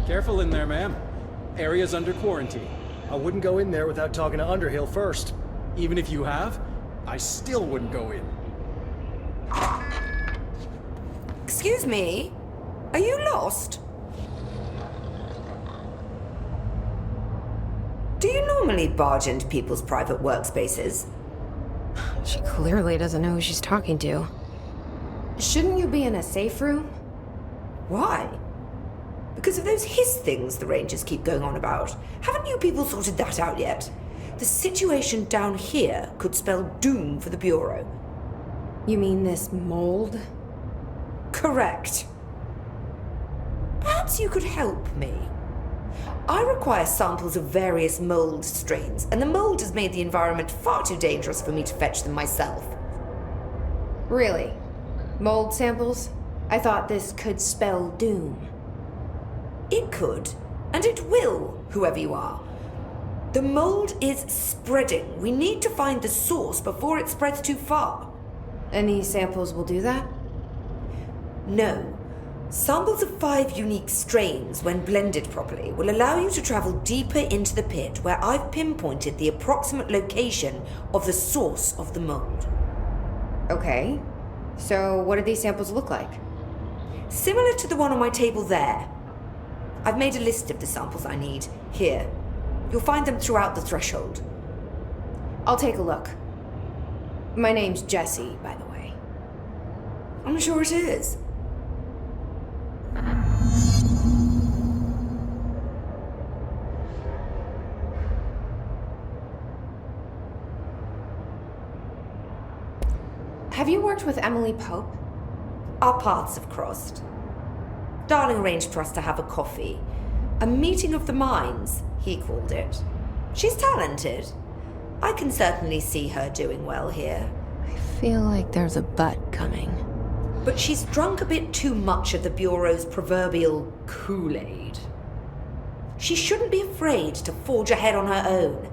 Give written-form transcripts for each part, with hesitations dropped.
Careful in there, ma'am. Area's under quarantine. I wouldn't go in there without talking to Underhill first. Even if you have, I still wouldn't go in. Excuse me? Are you lost? Do you normally barge into people's private workspaces? She clearly doesn't know who she's talking to. Shouldn't you be in a safe room? Why? Because of those hiss things the Rangers keep going on about. Haven't you people sorted that out yet? The situation down here could spell doom for the Bureau. You mean this mold? Correct. Perhaps you could help me. I require samples of various mold strains, and the mold has made the environment far too dangerous for me to fetch them myself. Really? Mold samples? I thought this could spell doom. It could, and it will, whoever you are. The mold is spreading. We need to find the source before it spreads too far. And these samples will do that? No. Samples of 5 unique strains, when blended properly, will allow you to travel deeper into the pit where I've pinpointed the approximate location of the source of the mold. Okay. So what do these samples look like? Similar to the one on my table there. I've made a list of the samples I need. Here. You'll find them throughout the threshold. I'll take a look. My name's Jesse, by the way. I'm sure it is. Have you worked with Emily Pope? Our paths have crossed. Darling arranged for us to have a coffee. A meeting of the minds, he called it. She's talented. I can certainly see her doing well here. I feel like there's a but coming. But she's drunk a bit too much of the Bureau's proverbial Kool-Aid. She shouldn't be afraid to forge ahead on her own.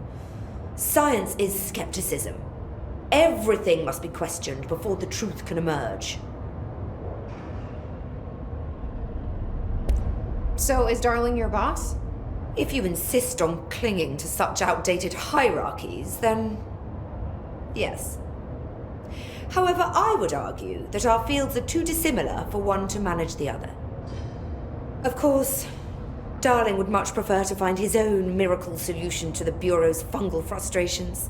Science is skepticism. Everything must be questioned before the truth can emerge. So is Darling your boss? If you insist on clinging to such outdated hierarchies, then yes. However, I would argue that our fields are too dissimilar for one to manage the other. Of course, Darling would much prefer to find his own miracle solution to the Bureau's fungal frustrations.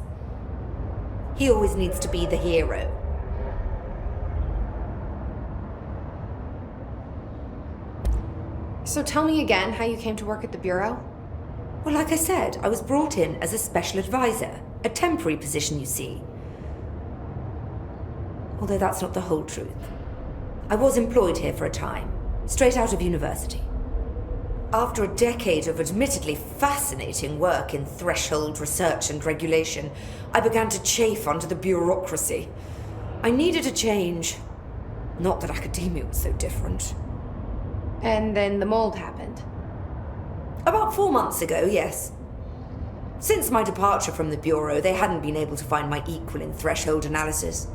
He always needs to be the hero. So tell me again how you came to work at the Bureau? Well, like I said, I was brought in as a special advisor. A temporary position, you see. Although that's not the whole truth. I was employed here for a time, straight out of university. After a decade of admittedly fascinating work in threshold research and regulation, I began to chafe under the bureaucracy. I needed a change. Not that academia was so different. And then the mold happened. About 4 months ago, yes. Since my departure from the Bureau, they hadn't been able to find my equal in threshold analysis.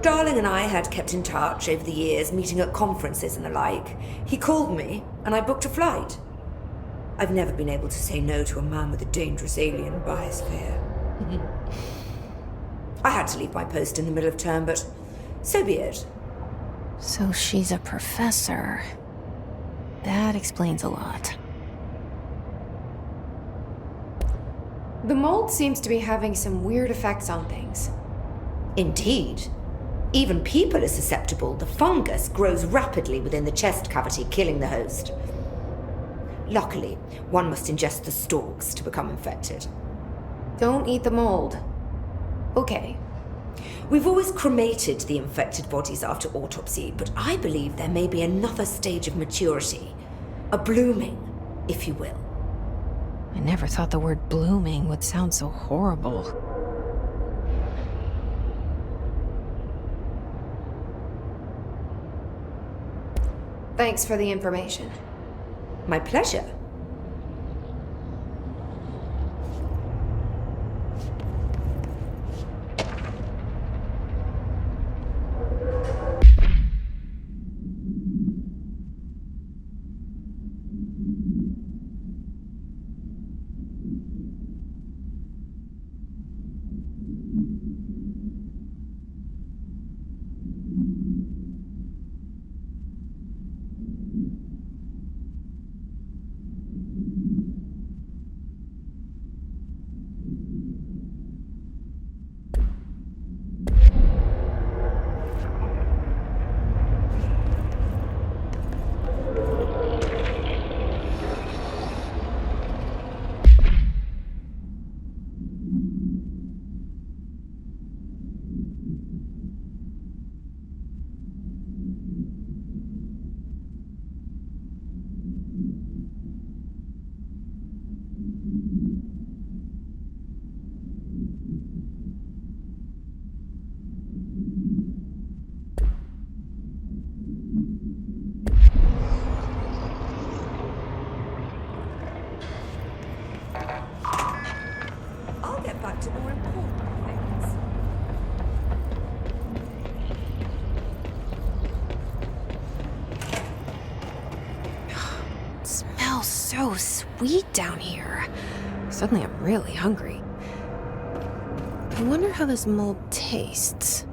Darling and I had kept in touch over the years, meeting at conferences and the like. He called me, and I booked a flight. I've never been able to say no to a man with a dangerous alien biosphere. I had to leave my post in the middle of term, but so be it. So she's a professor. That explains a lot. The mold seems to be having some weird effects on things. Indeed. Even people are susceptible. The fungus grows rapidly within the chest cavity, killing the host. Luckily, one must ingest the stalks to become infected. Don't eat the mold. Okay. We've always cremated the infected bodies after autopsy, but I believe there may be another stage of maturity. A blooming, if you will. I never thought the word blooming would sound so horrible. Thanks for the information. My pleasure. To more important things. It smells so sweet down here. Suddenly I'm really hungry. I wonder how this mold tastes.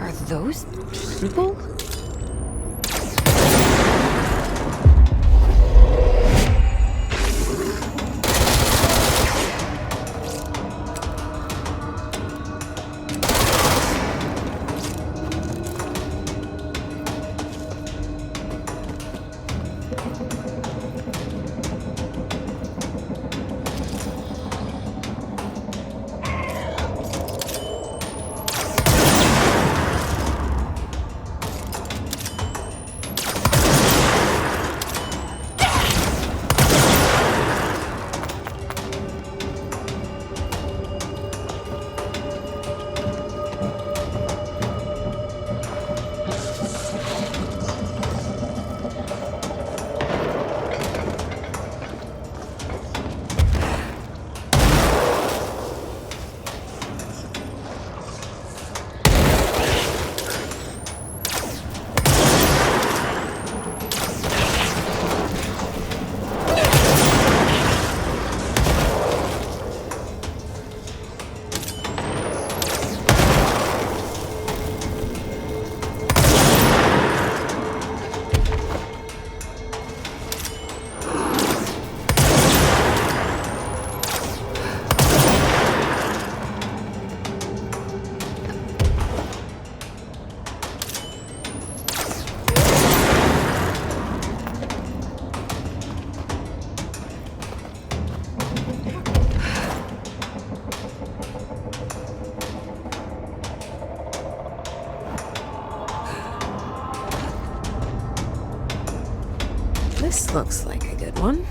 Are those people? This looks like a good one.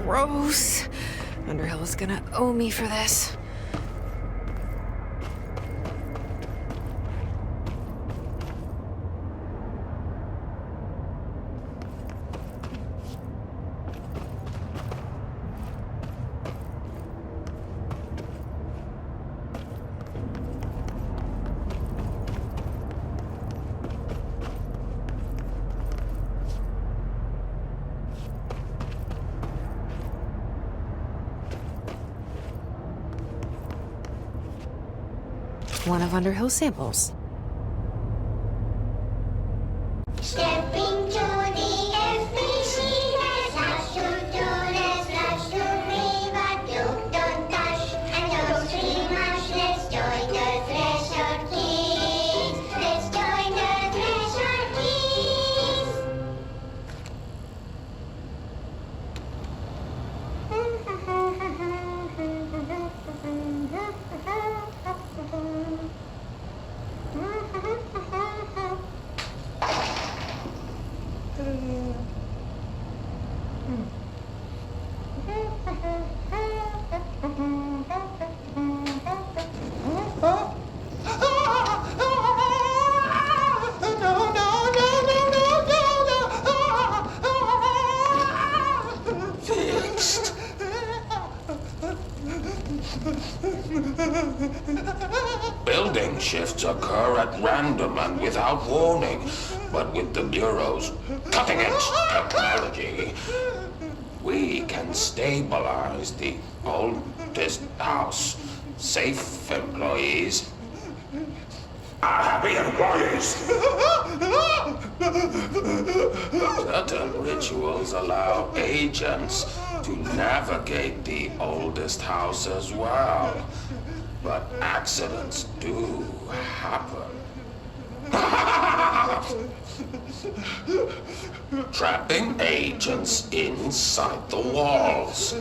Gross. Underhill is gonna owe me for this. one of Underhill's samples. Stepping to the FBC, there's lots to do, there's lots to read, but don't dash and don't scream much. Let's join the treasure keys. Let's join the treasure keys. Fixed. Building shifts occur at random and without warning, but with the Bureau's cutting-edge technology, we can stabilize the oldest house. Safe employees are happy employees. Certain rituals allow agents to navigate the oldest house as well, but accidents do happen. Trapping agents inside the walls.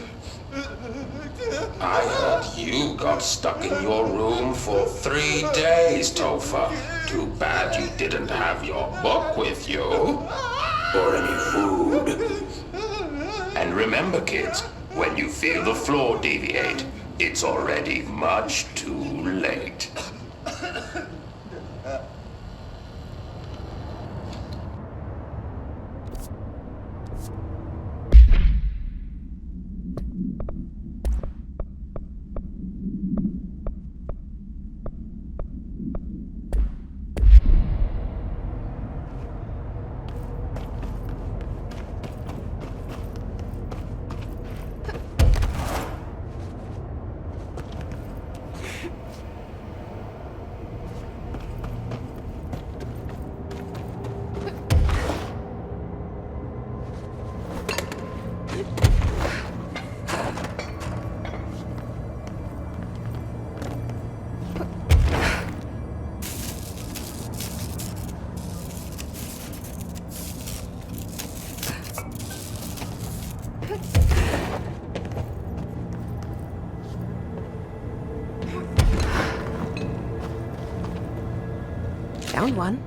I heard you got stuck in your room for 3 days, Topher. Too bad you didn't have your book with you. Or any food. And remember, kids, when you feel the floor deviate, it's already much too late. Found one.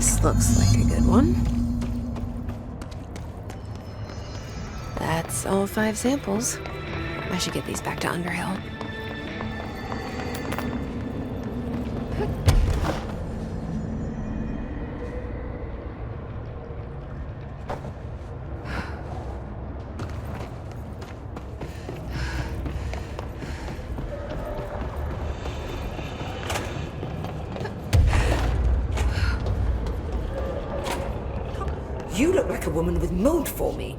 This looks like a good one. That's all 5 samples. I should get these back to Underhill. You look like a woman with mold for me.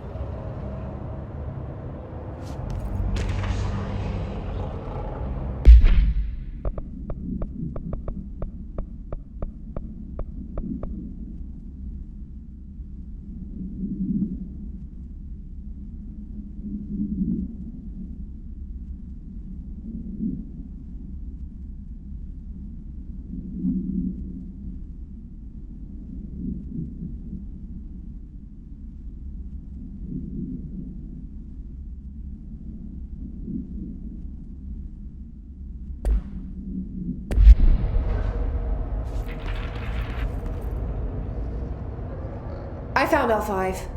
I found all 5,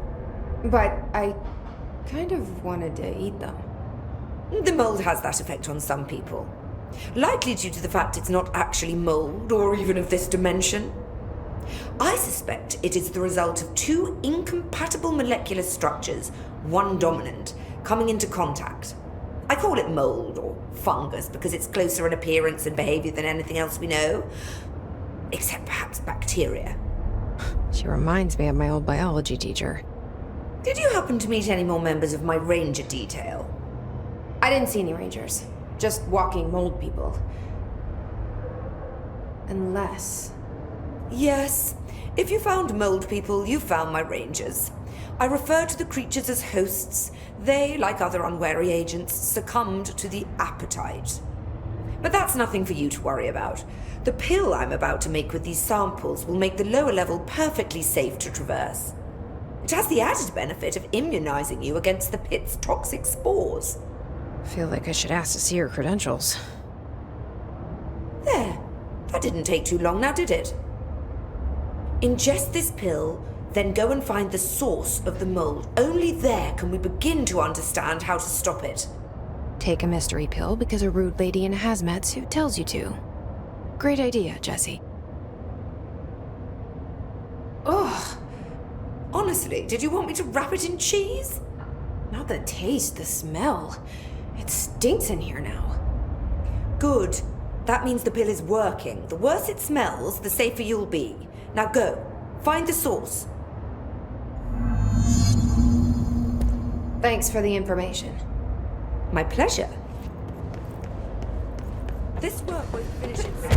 but I kind of wanted to eat them. The mold has that effect on some people. Likely due to the fact it's not actually mold or even of this dimension. I suspect it is the result of 2 incompatible molecular structures, one dominant, coming into contact. I call it mold or fungus because it's closer in appearance and behavior than anything else we know. Except perhaps bacteria. She reminds me of my old biology teacher. Did you happen to meet any more members of my ranger detail? I didn't see any rangers, just walking mold people. Unless... Yes, if you found mold people, you found my rangers. I refer to the creatures as hosts. They, like other unwary agents, succumbed to the appetite. But that's nothing for you to worry about. The pill I'm about to make with these samples will make the lower level perfectly safe to traverse. It has the added benefit of immunizing you against the pit's toxic spores. I feel like I should ask to see her credentials. There. That didn't take too long now, did it? Ingest this pill, then go and find the source of the mold. Only there can we begin to understand how to stop it. Take a mystery pill because a rude lady in a hazmat suit tells you to. Great idea, Jesse. Ugh. Honestly, did you want me to wrap it in cheese? Not the taste, the smell. It stinks in here now. Good. That means the pill is working. The worse it smells, the safer you'll be. Now go. Find the source. Thanks for the information. My pleasure. This work won't finish itself.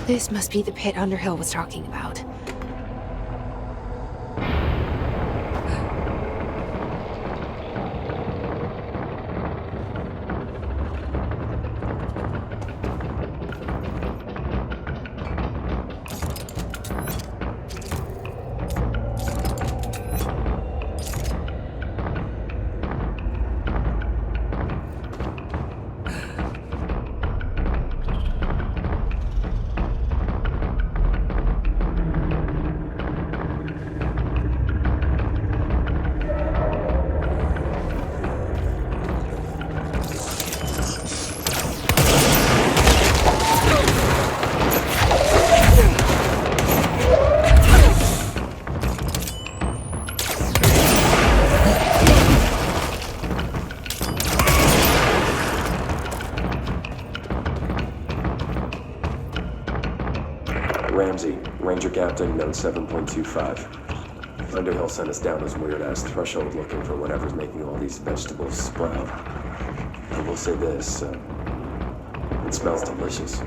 This must be the pit Underhill was talking about. Ramsey, Ranger Captain, note 7.25. Underhill sent us down his weird-ass threshold looking for whatever's making all these vegetables sprout. I will say this, it smells delicious.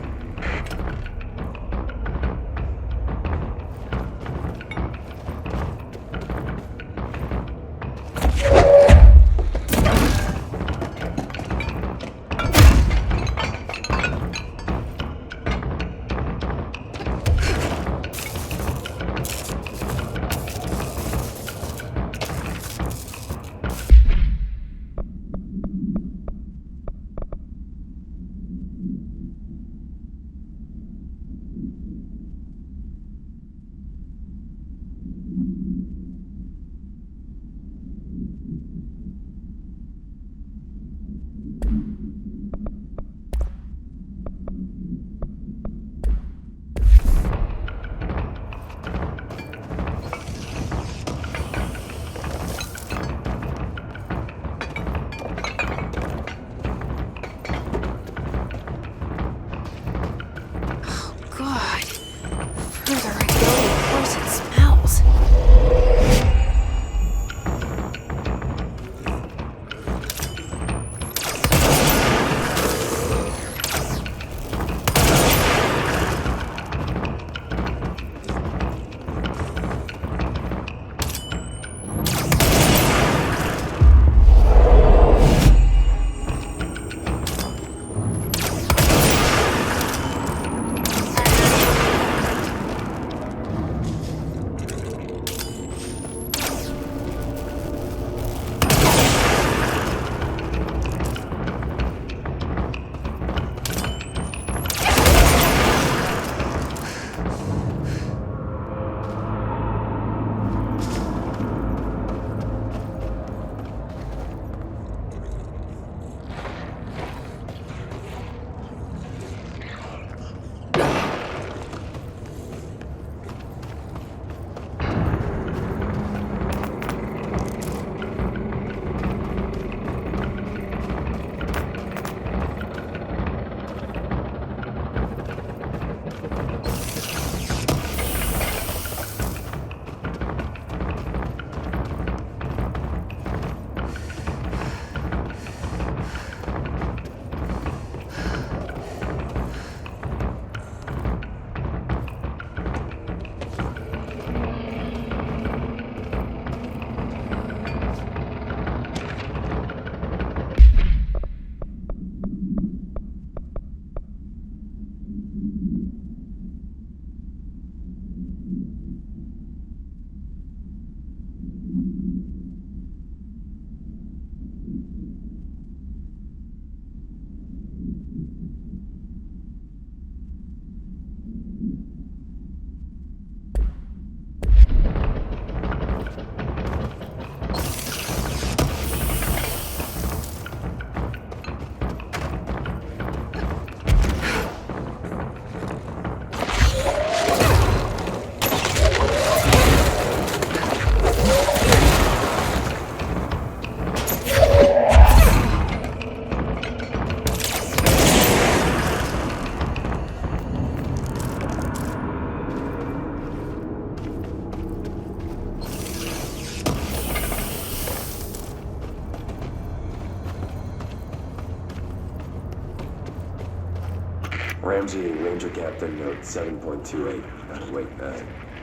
Ramsey, Ranger Captain, note 7.28. Wait,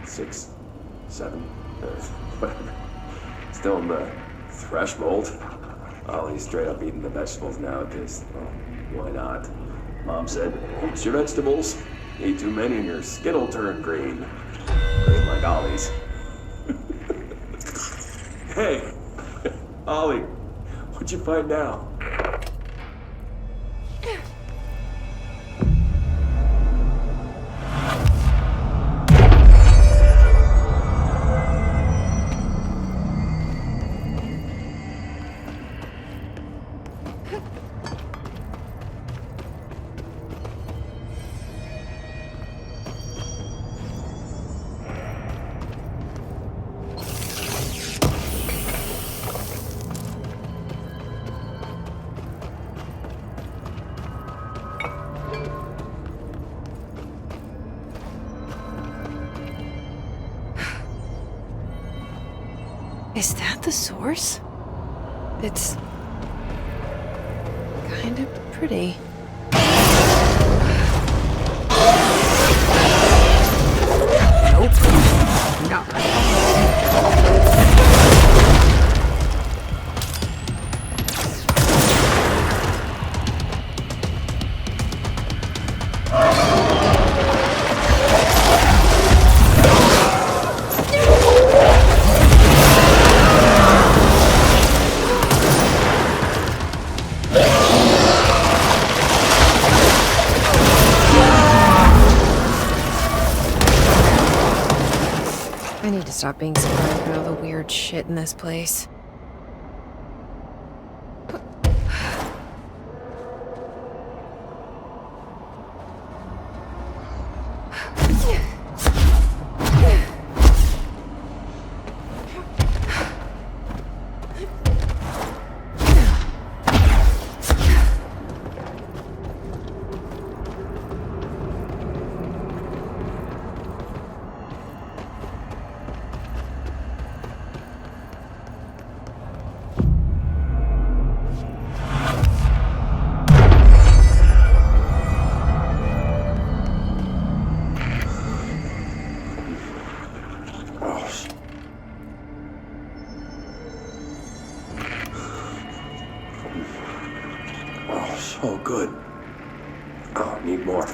6, 7, whatever. Still in the threshold. Ollie's straight up eating the vegetables now, because, well, why not? Mom said, eat your vegetables. Eat too many and your skit'll turn green. Green like Ollie's. Hey, Ollie, what'd you find now? Is that the source? It's kind of pretty. Nope. No. I need to stop being surprised by all the weird shit in this place. Oh, good. Oh, need more.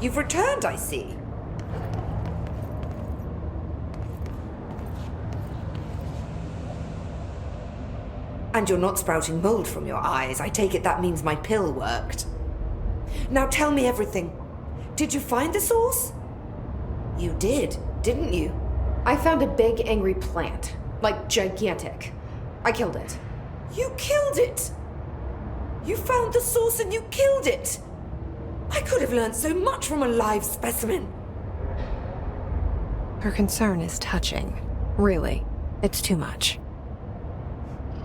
You've returned, I see. And you're not sprouting mold from your eyes. I take it that means my pill worked. Now tell me everything. Did you find the source? You did, didn't you? I found a big, angry plant. Like, gigantic. I killed it. You killed it! You found the source and you killed it! I could have learned so much from a live specimen. Her concern is touching. Really, it's too much.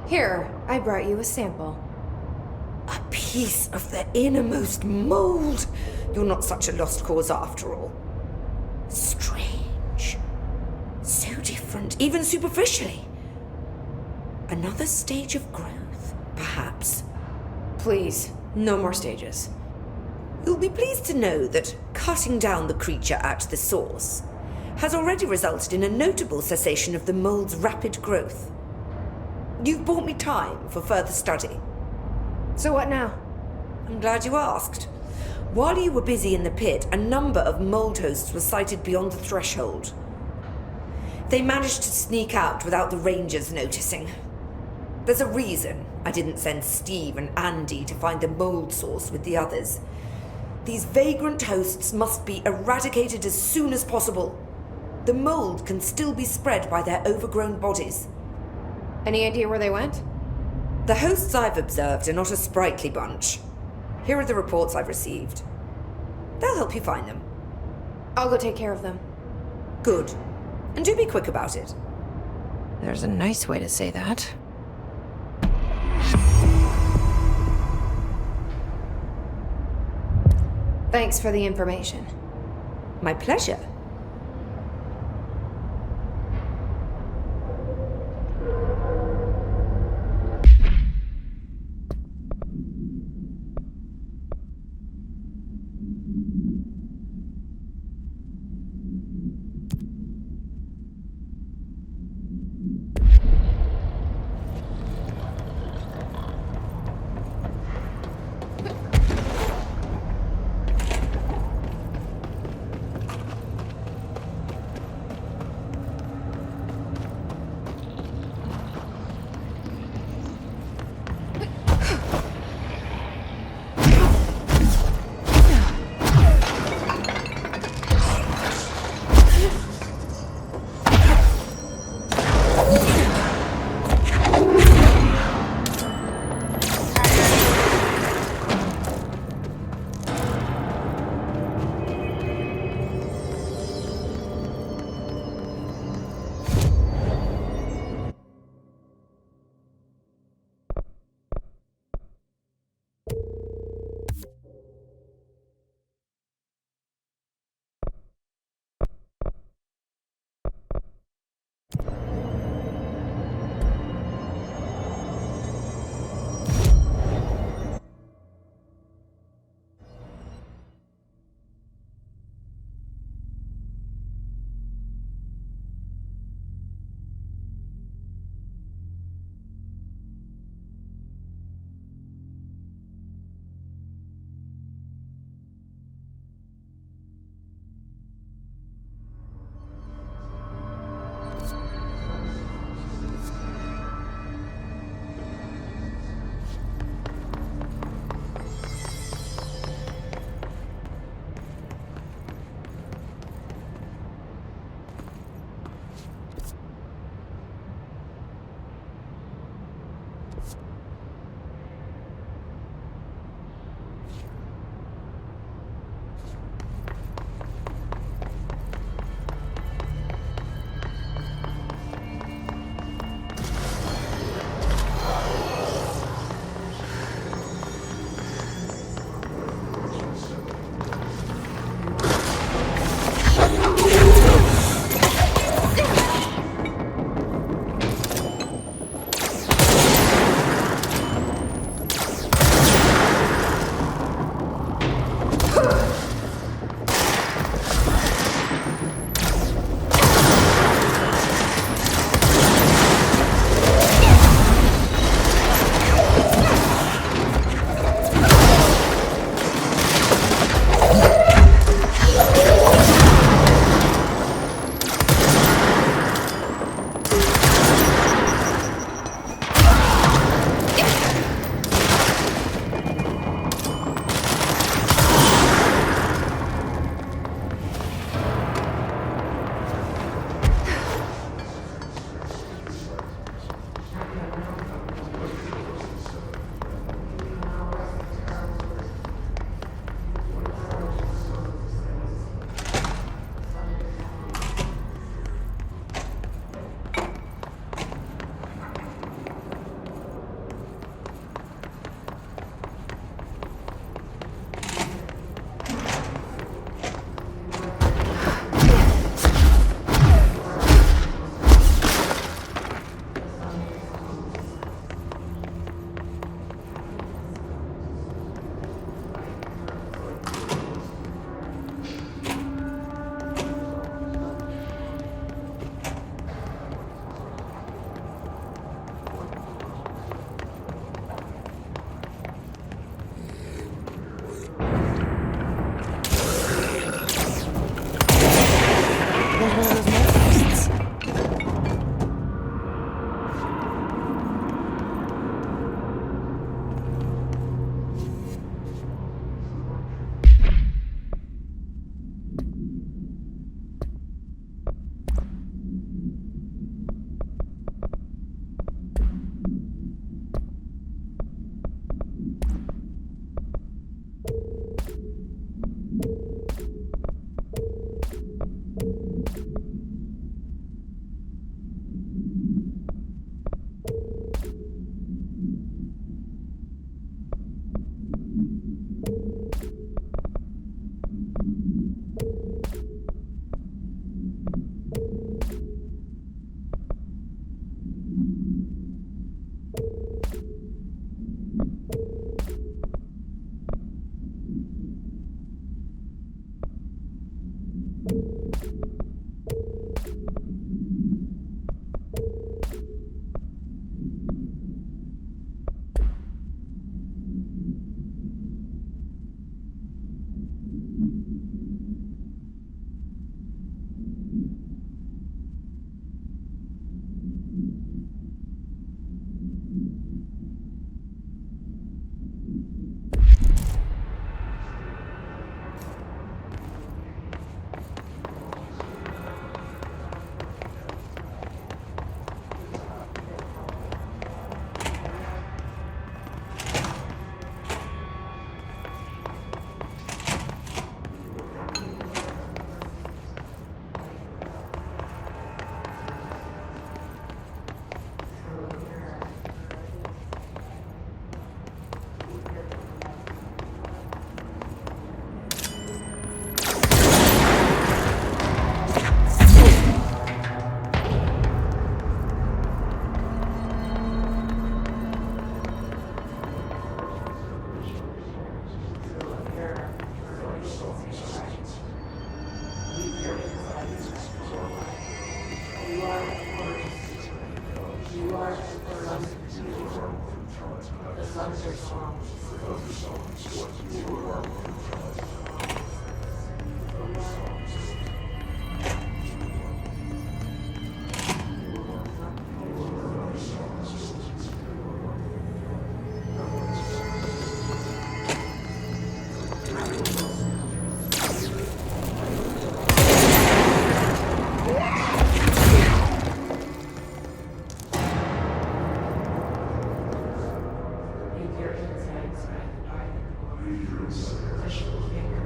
Here, I brought you a sample. A piece of the innermost mold. You're not such a lost cause after all. Strange. So different, even superficially. Another stage of growth, perhaps. Please, no more stages. You'll be pleased to know that cutting down the creature at the source has already resulted in a notable cessation of the mold's rapid growth. You've bought me time for further study. So what now? I'm glad you asked. While you were busy in the pit, a number of mold hosts were sighted beyond the threshold. They managed to sneak out without the rangers noticing. There's a reason I didn't send Steve and Andy to find the mold source with the others. These vagrant hosts must be eradicated as soon as possible. The mold can still be spread by their overgrown bodies. Any idea where they went? The hosts I've observed are not a sprightly bunch. Here are the reports I've received. They'll help you find them. I'll go take care of them. Good. And do be quick about it. There's a nice way to say that. Thanks for the information. My pleasure. Your insights, I especially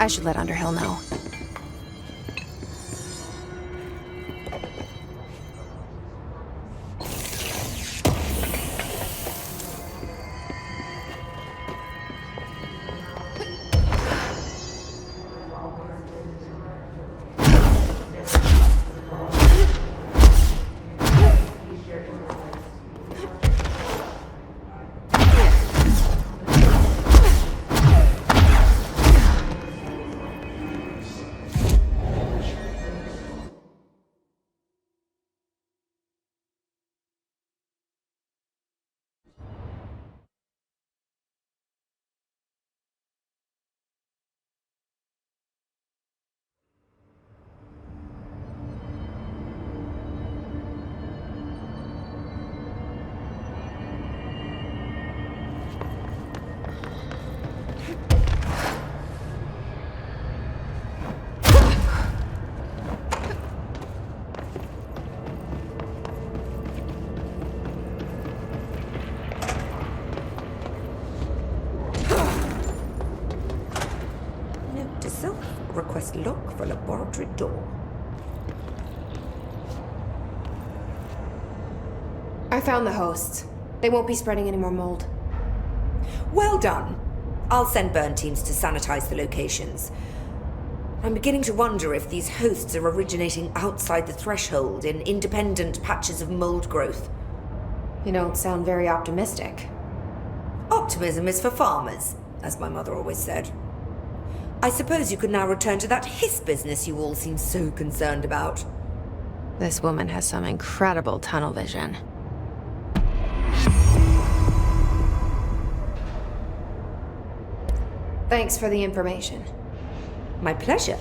I should let Underhill know. Request lock for laboratory door. I found the hosts. They won't be spreading any more mold. Well done. I'll send burn teams to sanitize the locations. I'm beginning to wonder if these hosts are originating outside the threshold in independent patches of mold growth. You don't sound very optimistic. Optimism is for farmers, as my mother always said. I suppose you could now return to that hiss business you all seem so concerned about. This woman has some incredible tunnel vision. Thanks for the information. My pleasure.